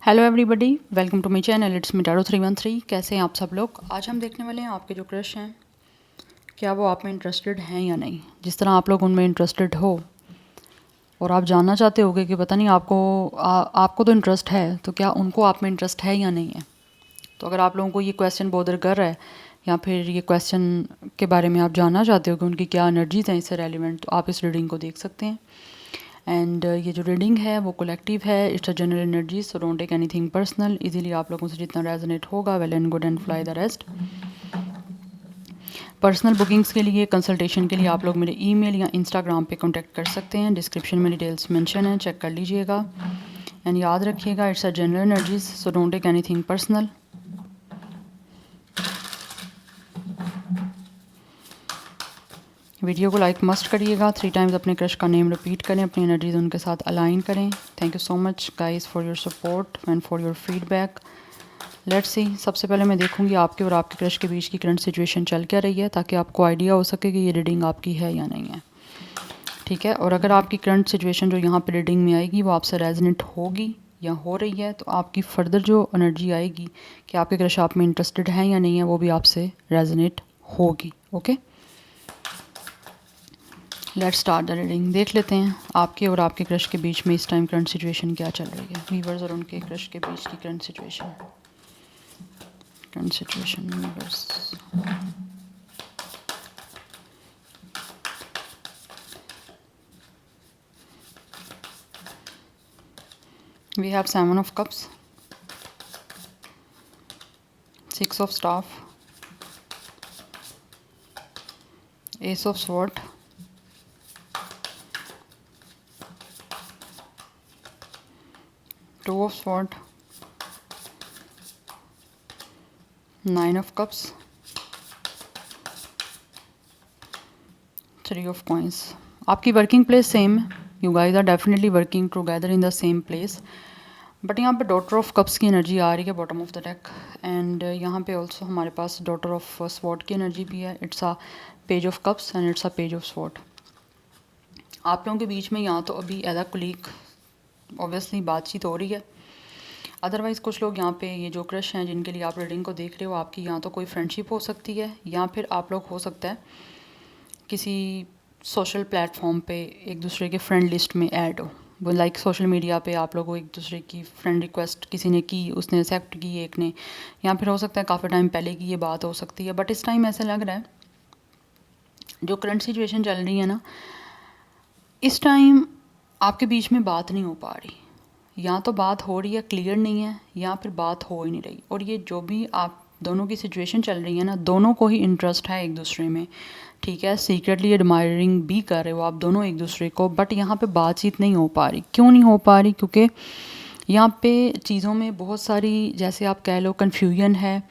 Hello everybody, welcome to my channel. It's me Taro 313। कैसे हैं आप सब लोग। आज हम देखने वाले हैं आपके जो क्रश हैं, क्या वो आप में इंटरेस्टेड हैं या नहीं। जिस तरह आप लोग उनमें इंटरेस्टेड हो और आप जानना चाहते होगे कि पता नहीं आपको तो इंटरेस्ट है, तो क्या उनको आप में इंटरेस्ट है या नहीं है। तो अगर आप लोगों को ये क्वेश्चन बॉदर कर रहा है या फिर ये क्वेश्चन के बारे में आप जानना चाहते हो कि उनकी क्या एनर्जीज हैं इससे रेलिवेंट, तो आप इस रीडिंग को देख सकते हैं। एंड ये जो रीडिंग है वो कलेक्टिव है, it's a general energy, so don't take anything personal. Easily आप लोगों से जितना रेजोनेट होगा well and good and fly the rest. Personal bookings के लिए, कंसल्टेशन के लिए आप लोग मेरे ईमेल या इंस्टाग्राम पे कांटेक्ट कर सकते हैं। डिस्क्रिप्शन में डिटेल्स मेंशन है, चेक कर लीजिएगा। एंड याद रखिएगा, it's a general energies, so don't take anything personal. Video को लाइक मस्ट करिएगा। 3 टाइम्स अपने क्रश का नेम रिपीट करें, अपनी एनर्जीज उनके साथ अलाइन करें। Thank you so much guys for your support and for your feedback. Let's see, सबसे पहले मैं देखूंगी आपके और आपके क्रश के बीच की करंट सिचुएशन चल क्या रही है, ताकि आपको आइडिया हो सके कि ये रीडिंग आपकी है या नहीं है। ठीक है, और अगर आपकी करंट सिचुएशन जो यहाँ पर रीडिंग में आएगी वो आपसे रेजोनेट होगी या हो रही है, तो आपकी फर्दर जो एनर्जी आएगी कि आपके क्रश आप में इंटरेस्टेड है या नहीं है, वो भी आपसे रेजोनेट होगी। Okay, let's start the reading. देख लेते हैं आपके और आपके क्रश के बीच में इस टाइम करंट सिचुएशन क्या चल रही है। वीवर्स और उनके क्रश के बीच की current situation viewers. We have 7 of cups, 6 of staff, ace of sword, two of sword, 9 of cups, 3 of coins. आपकी वर्किंग प्लेस सेम है, you guys are definitely working together in the same place, but यहाँ पे daughter of cups की energy आ रही है bottom of the deck. And यहाँ पे ऑल्सो हमारे पास डॉटर ऑफ स्वॉर्ड की एनर्जी भी है। It's a page of cups and it's a page of sword. आप लोगों के बीच में यहाँ तो अभी एज अ कुलीग ऑब्वियसली बातचीत हो रही है। अदरवाइज़ कुछ लोग यहाँ पे ये जो क्रश हैं जिनके लिए आप रीडिंग को देख रहे हो, आपकी यहाँ तो कोई फ्रेंडशिप हो सकती है या फिर आप लोग हो सकता है किसी सोशल प्लेटफॉर्म पे एक दूसरे के फ्रेंड लिस्ट में ऐड हो। वो लाइक सोशल मीडिया पे आप लोगों को एक दूसरे की फ्रेंड रिक्वेस्ट किसी ने की, उसने एक्सेप्ट की एक ने, या फिर हो सकता है काफ़ी टाइम पहले की ये बात हो सकती है। बट इस टाइम ऐसा लग रहा है जो करंट सिचुएशन चल रही है ना, इस टाइम आपके बीच में बात नहीं हो पा रही, या तो बात हो रही है क्लियर नहीं है, या फिर बात हो ही नहीं रही। और ये जो भी आप दोनों की सिचुएशन चल रही है ना, दोनों को ही इंटरेस्ट है एक दूसरे में। ठीक है, सीक्रेटली एडमायरिंग भी कर रहे हो आप दोनों एक दूसरे को, बट यहाँ पे बातचीत नहीं हो पा रही। क्यों नहीं हो पा रही? क्योंकि यहाँ पे चीज़ों में बहुत सारी, जैसे आप कह लो, कन्फ्यूजन है,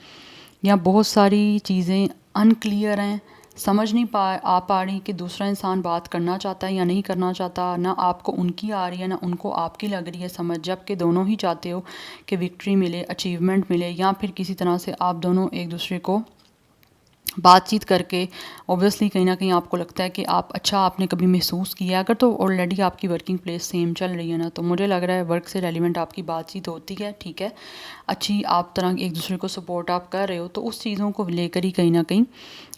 या बहुत सारी चीज़ें अनक्लियर हैं। समझ नहीं आ पा रही कि दूसरा इंसान बात करना चाहता है या नहीं करना चाहता। ना आपको उनकी आ रही है, ना उनको आपकी लग रही है समझ, जबकि दोनों ही चाहते हो कि विक्ट्री मिले, अचीवमेंट मिले, या फिर किसी तरह से आप दोनों एक दूसरे को बातचीत करके, ऑब्वियसली कहीं ना कहीं आपको लगता है कि आप अच्छा आपने कभी महसूस किया। अगर तो ऑलरेडी आपकी वर्किंग प्लेस सेम चल रही है ना, तो मुझे लग रहा है वर्क से रेलिवेंट आपकी बातचीत होती है। ठीक है, अच्छी आप तरह एक दूसरे को सपोर्ट आप कर रहे हो, तो उस चीज़ों को लेकर ही कहीं ना कहीं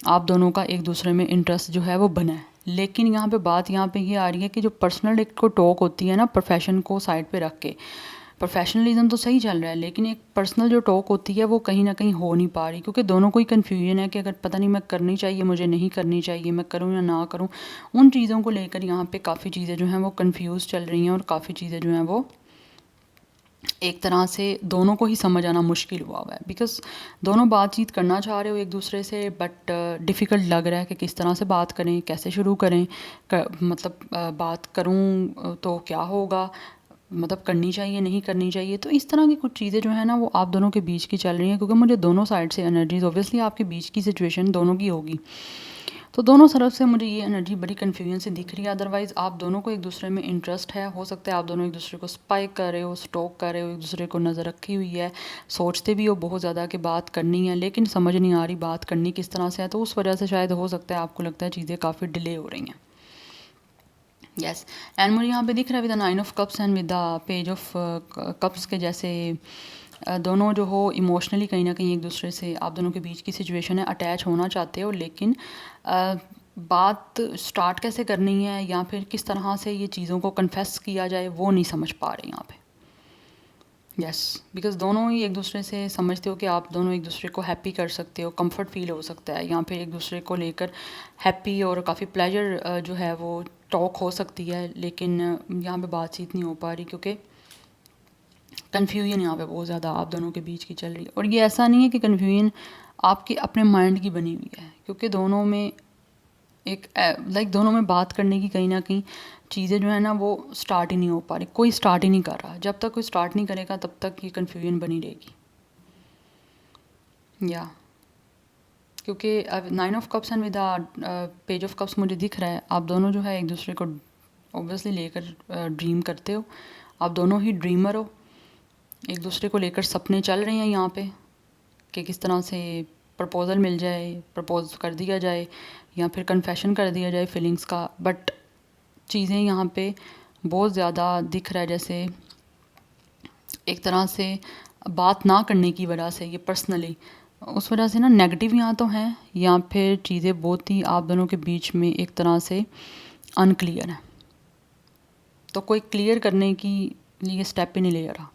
आप दोनों का एक दूसरे में इंटरेस्ट जो है वो बना है। लेकिन यहाँ पे बात यहाँ पे ये आ रही है कि जो पर्सनल एक को टॉक होती है ना, प्रोफेशन को साइड पे रख के, प्रोफेशनलिज्म तो सही चल रहा है, लेकिन एक पर्सनल जो टॉक होती है वो कहीं ना कहीं हो नहीं पा रही, क्योंकि दोनों को ही कन्फ्यूजन है कि अगर पता नहीं मैं करनी चाहिए, मुझे नहीं करनी चाहिए, मैं करूँ या ना करूँ। उन चीज़ों को लेकर यहाँ पे काफ़ी चीज़ें जो हैं वो कंफ्यूज चल रही हैं, और काफ़ी चीज़ें जो हैं वो एक तरह से दोनों को ही समझ आना मुश्किल हुआ है। बिकॉज दोनों बातचीत करना चाह रहे हो एक दूसरे से, बट डिफ़िकल्ट लग रहा है कि किस तरह से बात करें, कैसे शुरू करें, बात करूं तो क्या होगा, मतलब करनी चाहिए नहीं करनी चाहिए। तो इस तरह की कुछ चीज़ें जो है ना वो आप दोनों के बीच की चल रही हैं, क्योंकि मुझे दोनों साइड से एनर्जीज, ऑब्वियसली आपके बीच की सिचुएशन दोनों की होगी, तो दोनों तरफ से मुझे ये एनर्जी बड़ी कन्फ्यूजन से दिख रही है। अदरवाइज़ आप दोनों को एक दूसरे में इंटरेस्ट है, हो सकता है आप दोनों एक दूसरे को स्पाई कर रहे हो, स्टॉक कर रहे हो, एक दूसरे को नज़र रखी हुई है, सोचते भी हो बहुत ज़्यादा कि बात करनी है, लेकिन समझ नहीं आ रही बात करनी किस तरह से है। तो उस वजह से शायद हो सकता है आपको लगता है चीज़ें काफ़ी डिले हो रही हैं। यस। एंड मुझे यहाँ पे दिख रहा है with the 9 of cups and with the page of cups के जैसे दोनों जो हो इमोशनली कहीं ना कहीं एक दूसरे से आप दोनों के बीच की सिचुएशन है, अटैच होना चाहते हो, लेकिन बात स्टार्ट कैसे करनी है या फिर किस तरह से ये चीज़ों को कन्फेस किया जाए वो नहीं समझ पा रहे यहाँ पे। यस, बिकॉज दोनों ही एक दूसरे से समझते हो कि आप दोनों एक दूसरे को हैप्पी कर सकते हो, कंफर्ट फील हो सकता है, या फिर एक दूसरे को लेकर हैप्पी और काफ़ी प्लेजर जो है वो टॉक हो सकती है, लेकिन यहाँ पे बातचीत नहीं हो पा रही क्योंकि कन्फ्यूजन यहाँ पे बहुत ज़्यादा आप दोनों के बीच की चल रही है। और ये ऐसा नहीं है कि कन्फ्यूजन आपके अपने माइंड की बनी हुई है, क्योंकि दोनों में एक दोनों में बात करने की कहीं ना कहीं चीज़ें जो है ना वो स्टार्ट ही नहीं हो पा रही, कोई स्टार्ट ही नहीं कर रहा। जब तक कोई स्टार्ट नहीं करेगा तब तक ये कन्फ्यूजन बनी रहेगी। या क्योंकि अब 9 of cups and with page of cups मुझे दिख रहा है आप दोनों जो है एक दूसरे को ऑब्वियसली लेकर ड्रीम करते हो, आप दोनों ही ड्रीमर हो, एक दूसरे को लेकर सपने चल रहे हैं यहाँ पे कि किस तरह से प्रपोज़ल मिल जाए, प्रपोज कर दिया जाए या फिर कन्फेशन कर दिया जाए फीलिंग्स का। बट चीज़ें यहाँ पे बहुत ज़्यादा दिख रहा है जैसे एक तरह से बात ना करने की वजह से, ये पर्सनली उस वजह से ना नेगेटिव यहाँ तो हैं, या फिर चीज़ें बहुत ही आप दोनों के बीच में एक तरह से अनक्लियर है, तो कोई क्लियर करने की लिए स्टेप ही नहीं ले रहा।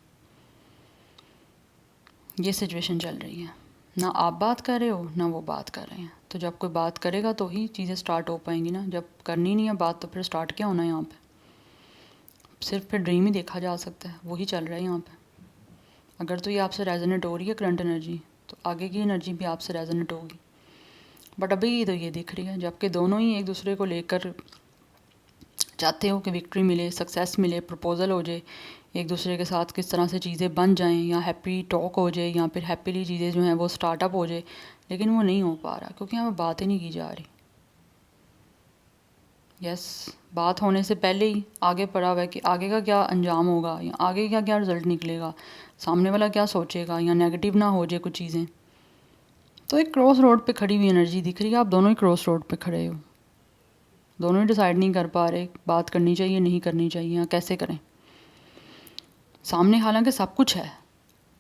ये सिचुएशन चल रही है, ना आप बात कर रहे हो ना वो बात कर रहे हैं। तो जब कोई बात करेगा तो ही चीज़ें स्टार्ट हो पाएंगी ना, जब करनी नहीं है बात तो फिर स्टार्ट क्या होना है यहाँ पे। सिर्फ फिर ड्रीम ही देखा जा सकता है, वही चल रहा है यहाँ पे। अगर तो ये आपसे रेजोनेट हो रही है करंट एनर्जी, तो आगे की एनर्जी भी आपसे रेजोनेट होगी। बट अभी तो ये दिख रही है जबकि दोनों ही एक दूसरे को लेकर चाहते हो कि विक्ट्री मिले, सक्सेस मिले, प्रपोज़ल हो जाए, एक दूसरे के साथ किस तरह से चीज़ें बन जाएं, या हैप्पी टॉक हो जाए, या फिर हैप्पीली चीज़ें जो हैं वो स्टार्टअप हो जाए, लेकिन वो नहीं हो पा रहा क्योंकि यहाँ पर बात ही नहीं की जा रही। यस, बात होने से पहले ही आगे पड़ा हुआ है कि आगे का क्या अंजाम होगा या आगे का क्या रिजल्ट निकलेगा, सामने वाला क्या सोचेगा, या नेगेटिव ना हो जाए कुछ चीज़ें। तो एक क्रॉस रोड पे खड़ी हुई एनर्जी दिख रही है, आप दोनों ही क्रॉस रोड पे खड़े हो, दोनों ही डिसाइड नहीं कर पा रहे बात करनी चाहिए नहीं करनी चाहिए या कैसे करें। सामने हालांकि सब कुछ है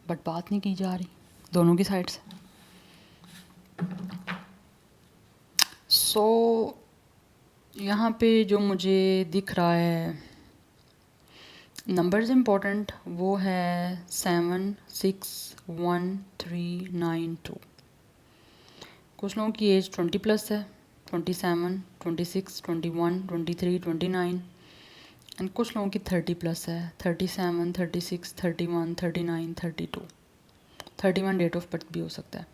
बट बात नहीं की जा रही दोनों की साइड से। सो यहाँ पे जो मुझे दिख रहा है नंबर्स इम्पोर्टेंट, वो है 7, 6, 1, 3, 9, 2। कुछ लोगों की एज 20+ है, 27, 26, 21, 23, 29, एंड कुछ लोगों की 30+ है, 37, 36, 31, 39, 32, 31 डेट ऑफ बर्थ भी हो सकता है।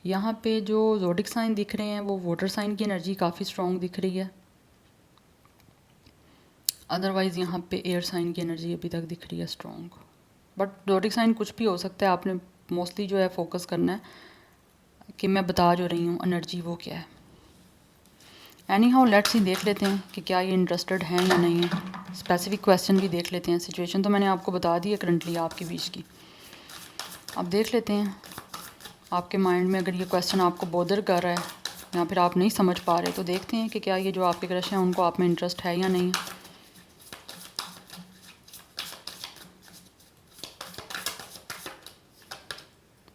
यहाँ पे जो ज़ोडिक साइन दिख रहे हैं वो वाटर साइन की एनर्जी काफ़ी स्ट्रॉन्ग दिख रही है। अदरवाइज़ यहाँ पे एयर साइन की एनर्जी अभी तक दिख रही है स्ट्रॉन्ग, बट ज़ोडिक साइन कुछ भी हो सकता है। आपने मोस्टली जो है फोकस करना है कि मैं बता जो रही हूँ एनर्जी वो क्या है। एनी हाउ लेट्स ही देख लेते हैं कि क्या ये इंटरेस्टेड हैं या नहीं है। स्पेसिफिक क्वेश्चन भी देख लेते हैं। सिचुएशन तो मैंने आपको बता दी है करंटली आपके बीच की। अब देख लेते हैं आपके माइंड में अगर ये क्वेश्चन आपको बोदर कर रहा है या फिर आप नहीं समझ पा रहे, तो देखते हैं कि क्या ये जो आपके क्रश हैं उनको आप में इंटरेस्ट है या नहीं है।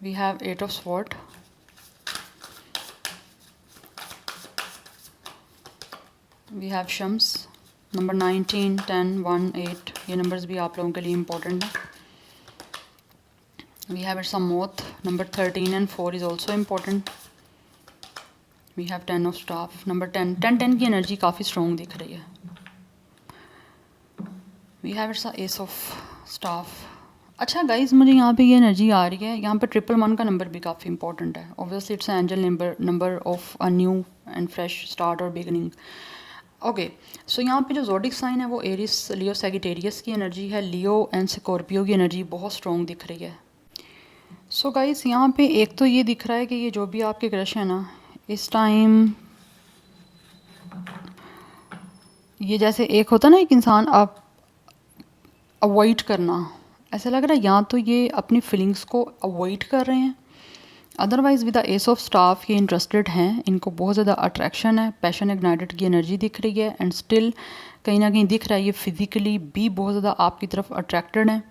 We have 8 of Swords, we have Shams, number 19, 10, 1, 8, ये नंबर्स भी आप लोगों के लिए इम्पोर्टेंट हैं। We have Samoth, number 13 and 4 is also important. We have 10 of Staff, number 10 की एनर्जी काफ़ी स्ट्रॉन्ग दिख रही है। We have Ace of Staff। अच्छा गाइज, मुझे यहाँ पे ये एनर्जी आ रही है, यहाँ पे 111 का नंबर भी काफ़ी इंपॉर्टेंट है। Obviously it's angel number of a new and fresh start और बिगनिंग। ओके, सो यहाँ पे जो ज़ोडिक साइन है वो एरिस, लियो, सैगिटेरियस की एनर्जी है। लियो एंड स्कॉर्पियो की एनर्जी बहुत स्ट्रॉन्ग दिख रही है। सो गाइज यहाँ पे एक तो ये दिख रहा है कि ये जो भी आपके क्रश है ना, इस टाइम ये जैसे एक होता ना एक इंसान आप अवॉइड करना, ऐसा लग रहा है या तो ये अपनी फीलिंग्स को अवॉइड कर रहे हैं otherwise with the S of staff ये इंटरेस्टेड हैं, इनको बहुत ज़्यादा अट्रैक्शन है, पैशन इग्नाइटेड की एनर्जी दिख रही है एंड स्टिल कहीं ना कहीं दिख रहा है ये फिज़िकली भी बहुत ज़्यादा आपकी तरफ अट्रैक्टेड है,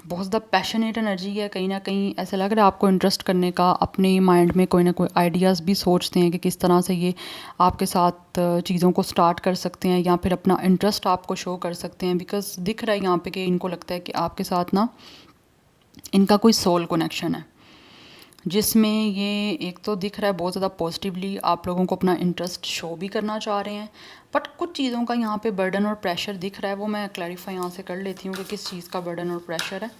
बहुत ज़्यादा पैशनेट एनर्जी है। कहीं ना कहीं ऐसा लग रहा है आपको इंटरेस्ट करने का, अपने माइंड में कोई ना कोई आइडियाज़ भी सोचते हैं कि किस तरह से ये आपके साथ चीज़ों को स्टार्ट कर सकते हैं या फिर अपना इंटरेस्ट आपको शो कर सकते हैं। बिकॉज दिख रहा है यहाँ पे कि इनको लगता है कि आपके साथ ना इनका कोई सोल कनेक्शन है, जिसमें ये एक तो दिख रहा है बहुत ज़्यादा पॉजिटिवली आप लोगों को अपना इंटरेस्ट शो भी करना चाह रहे हैं, बट कुछ चीज़ों का यहाँ पे बर्डन और प्रेशर दिख रहा है। वो मैं क्लैरिफाई यहाँ से कर लेती हूँ कि किस चीज़ का बर्डन और प्रेशर है।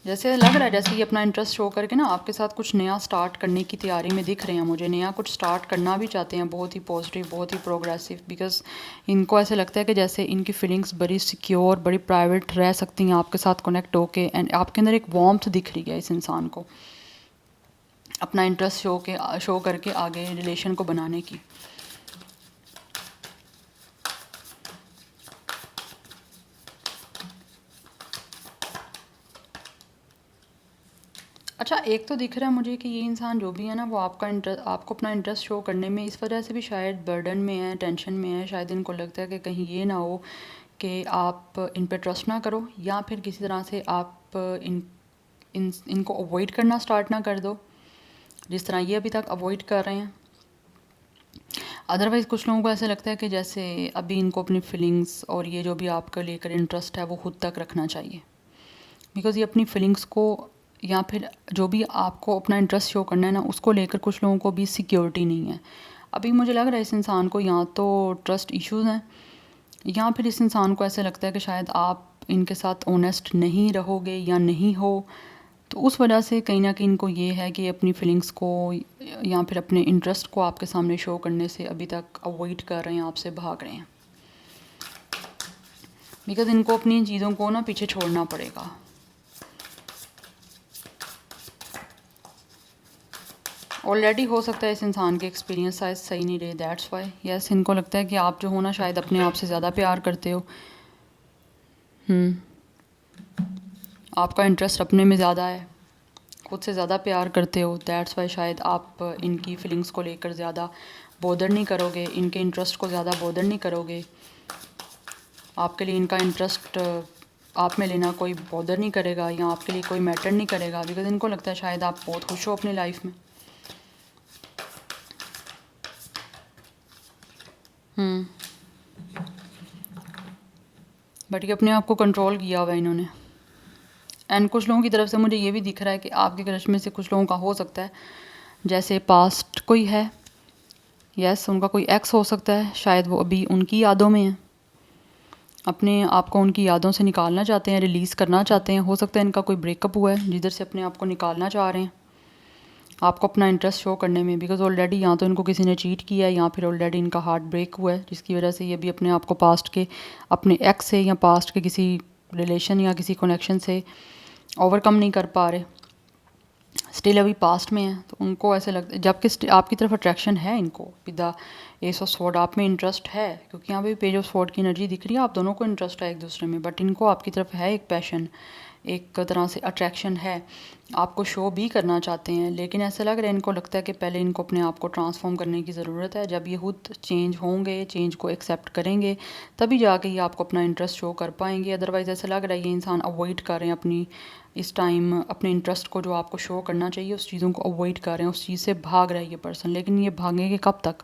जैसे लग रहा है जैसे ये अपना इंटरेस्ट शो करके ना आपके साथ कुछ नया स्टार्ट करने की तैयारी में दिख रहे हैं मुझे, नया कुछ स्टार्ट करना भी चाहते हैं, बहुत ही पॉजिटिव, बहुत ही प्रोग्रेसिव। बिकॉज इनको ऐसे लगता है कि जैसे इनकी फीलिंग्स बड़ी सिक्योर, बड़ी प्राइवेट रह सकती हैं आपके साथ कनेक्ट होके, एंड आपके अंदर एक वार्मथ दिख रही है इस इंसान को अपना इंटरेस्ट शो करके आगे रिलेशन को बनाने की। अच्छा, एक तो दिख रहा है मुझे कि ये इंसान जो भी है ना वो आपको अपना इंटरेस्ट शो करने में इस वजह से भी शायद बर्डन में है, टेंशन में है। शायद इनको लगता है कि कहीं ये ना हो कि आप इन पे ट्रस्ट ना करो या फिर किसी तरह से आप इनको अवॉइड करना स्टार्ट ना कर दो, जिस तरह ये अभी तक अवॉइड कर रहे हैं। अदरवाइज़ कुछ लोगों को ऐसा लगता है कि जैसे अभी इनको अपनी फीलिंग्स और ये जो भी आपको लेकर इंटरेस्ट है वो खुद तक रखना चाहिए। बिकॉज़ ये अपनी फीलिंग्स को या फिर जो भी आपको अपना इंटरेस्ट शो करना है ना उसको लेकर कुछ लोगों को भी सिक्योरिटी नहीं है। अभी मुझे लग रहा है इस इंसान को या तो ट्रस्ट इश्यूज़ हैं या फिर इस इंसान को ऐसा लगता है कि शायद आप इनके साथ ऑनेस्ट नहीं रहोगे या नहीं हो, तो उस वजह से कहीं ना कहीं इनको ये है कि अपनी फीलिंग्स को या फिर अपने इंटरेस्ट को आपके सामने शो करने से अभी तक अवॉइड कर रहे हैं, आपसे भाग रहे हैं। बिकॉज़ इनको अपनी चीज़ों को ना पीछे छोड़ना पड़ेगा। ऑलरेडी हो सकता है इस इंसान के एक्सपीरियंस शायद सही नहीं रहे, दैट्स वाई यस इनको लगता है कि आप जो हो ना शायद अपने आप से ज़्यादा प्यार करते हो। आपका इंटरेस्ट अपने में ज़्यादा है, खुद से ज़्यादा प्यार करते हो, दैट्स वाई शायद आप इनकी फीलिंग्स को लेकर ज़्यादा बॉदर नहीं करोगे, इनके इंटरेस्ट को ज़्यादा बॉदर नहीं करोगे। आपके लिए इनका इंटरेस्ट आप में लेना कोई बॉदर नहीं करेगा या आपके लिए कोई मैटर नहीं करेगा। बिकॉज इनको लगता है शायद आप बहुत खुश हो अपनी लाइफ में। बट ये अपने आप को कंट्रोल किया हुआ है इन्होंने। एंड कुछ लोगों की तरफ से मुझे ये भी दिख रहा है कि आपके क्रश में से कुछ लोगों का हो सकता है जैसे पास्ट कोई है, यस उनका कोई एक्स हो सकता है, शायद वो अभी उनकी यादों में है, अपने आप को उनकी यादों से निकालना चाहते हैं, रिलीज़ करना चाहते हैं। हो सकता है इनका कोई ब्रेकअप हुआ है जिधर से अपने आप को निकालना चाह रहे हैं आपको अपना इंटरेस्ट शो करने में। बिकॉज ऑलरेडी या तो इनको किसी ने चीट किया है या फिर ऑलरेडी इनका हार्ट ब्रेक हुआ है, जिसकी वजह से ये भी अपने आप को पास्ट के अपने एक्स से या पास्ट के किसी रिलेशन या किसी कनेक्शन से ओवरकम नहीं कर पा रहे, स्टिल अभी पास्ट में है। तो उनको ऐसे लगता है जबकि आपकी तरफ अट्रैक्शन है इनको with the S of sword, आप में इंटरेस्ट है क्योंकि यहाँ पे पेज ऑफ स्वॉर्ड की एनर्जी दिख रही है, आप दोनों को इंटरेस्ट है एक दूसरे में। बट इनको आपकी तरफ है एक पैशन, एक तरह से अट्रैक्शन है, आपको शो भी करना चाहते हैं। लेकिन ऐसा लग रहा है इनको लगता है कि पहले इनको अपने आप को ट्रांसफॉर्म करने की ज़रूरत है। जब ये खुद चेंज होंगे, चेंज को एक्सेप्ट करेंगे, तभी जाके ये आपको अपना इंटरेस्ट शो कर पाएंगे। अदरवाइज़ ऐसा लग रहा है ये इंसान अवॉइड कर रहे हैं अपनी इस टाइम अपने इंटरेस्ट को, जो आपको शो करना चाहिए उस चीज़ों को अवॉइड कर रहे हैं, उस चीज़ से भाग रहा है ये पर्सन। लेकिन ये भागेंगे कब तक?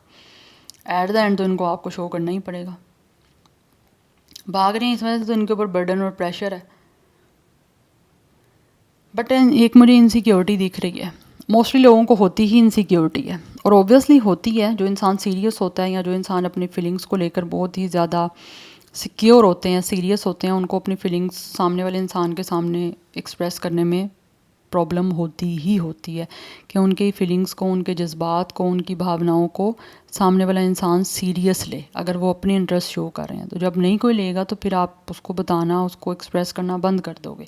एट द एंड तो इनको आपको शो करना ही पड़ेगा। भाग रहे हैं इस वजह से तो इनके ऊपर बर्डन और प्रेशर है। बट एक मुझे इनसिक्योरिटी दिख रही है, मोस्टली लोगों को होती ही इनसिक्योरिटी है और ऑब्वियसली होती है। जो इंसान सीरियस होता है या जो इंसान अपनी फीलिंग्स को लेकर बहुत ही ज़्यादा सिक्योर होते हैं, सीरियस होते हैं, उनको अपनी फीलिंग्स सामने वाले इंसान के सामने एक्सप्रेस करने में प्रॉब्लम होती ही होती है कि उनकी फीलिंग्स को, उनके जज्बात को, उनकी भावनाओं को सामने वाला इंसान सीरियस ले, अगर वो अपने इंटरेस्ट शो कर रहे हैं। तो जब नहीं कोई लेगा तो फिर आप उसको बताना, उसको एक्सप्रेस करना बंद कर दोगे।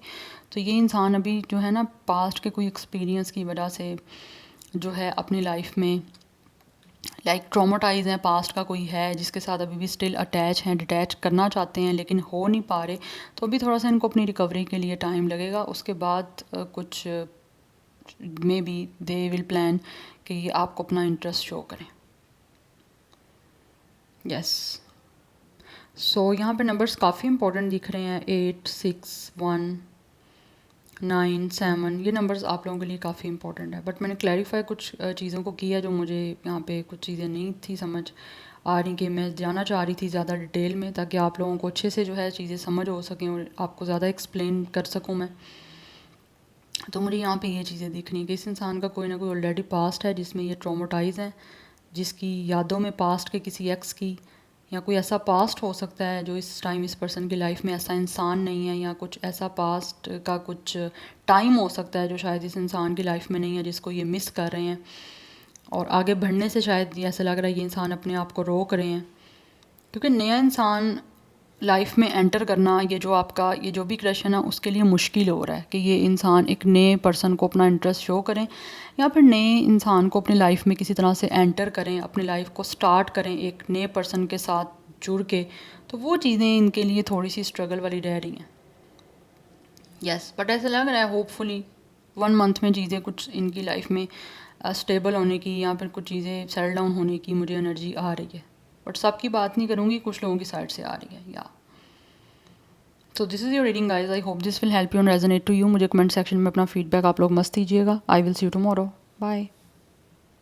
तो ये इंसान अभी जो है ना पास्ट के कोई एक्सपीरियंस की वजह से जो है अपनी लाइफ में लाइक ट्रॉमाटाइज हैं, पास्ट का कोई है जिसके साथ अभी भी स्टिल अटैच हैं, डिटैच करना चाहते हैं लेकिन हो नहीं पा रहे। तो अभी थोड़ा सा इनको अपनी रिकवरी के लिए टाइम लगेगा। उसके बाद कुछ may be they will plan कि ये आपको अपना इंटरेस्ट शो करें। यस, सो यहाँ पे नंबर्स काफ़ी इंपॉर्टेंट दिख रहे हैं, 8, 6, 1, 9, 7, ये नंबर्स आप लोगों के लिए काफ़ी इंपॉर्टेंट है। बट मैंने क्लैरिफाई कुछ चीज़ों को किया जो मुझे यहाँ पे कुछ चीज़ें नहीं थी समझ आ रही, कि मैं जाना चाह रही थी ज़्यादा डिटेल में, ताकि आप लोगों को अच्छे से जो है चीज़ें समझ हो सकें और आपको ज़्यादा एक्सप्लेन कर सकूँ मैं। तो मुझे यहाँ पे ये चीज़ें दिखनी कि इस इंसान का कोई ना कोई ऑलरेडी पास्ट है जिसमें ये ट्रॉमेटाइज है, जिसकी यादों में पास्ट के किसी एक्स की, या कोई ऐसा पास्ट हो सकता है जो इस टाइम इस पर्सन की लाइफ में ऐसा इंसान नहीं है, या कुछ ऐसा पास्ट का कुछ टाइम हो सकता है जो शायद इस इंसान की लाइफ में नहीं है, जिसको ये मिस कर रहे हैं और आगे बढ़ने से शायद ये ऐसा लग रहा है ये इंसान अपने आप को रोक रहे हैं। क्योंकि नया इंसान लाइफ में एंटर करना, ये जो आपका ये जो भी क्रश है ना, उसके लिए मुश्किल हो रहा है कि ये इंसान एक नए पर्सन को अपना इंटरेस्ट शो करें, या फिर नए इंसान को अपनी लाइफ में किसी तरह से एंटर करें, अपनी लाइफ को स्टार्ट करें एक नए पर्सन के साथ जुड़ के। तो वो चीज़ें इनके लिए थोड़ी सी स्ट्रगल वाली रह रही हैं। यस, बट ऐसा लग रहा है होपफुली 1 मंथ में चीज़ें कुछ इनकी लाइफ में स्टेबल होने की, या फिर कुछ चीज़ें सेटल डाउन होने की मुझे एनर्जी आ रही है। बट सबकी बात नहीं करूँगी, कुछ लोगों की साइड से आ रही है। या so this is your reading guys, I hope this will help you and resonate to you. मुझे कमेंट सेक्शन में अपना फीडबैक आप लोग मस्त दीजिएगा। I will see you tomorrow, bye.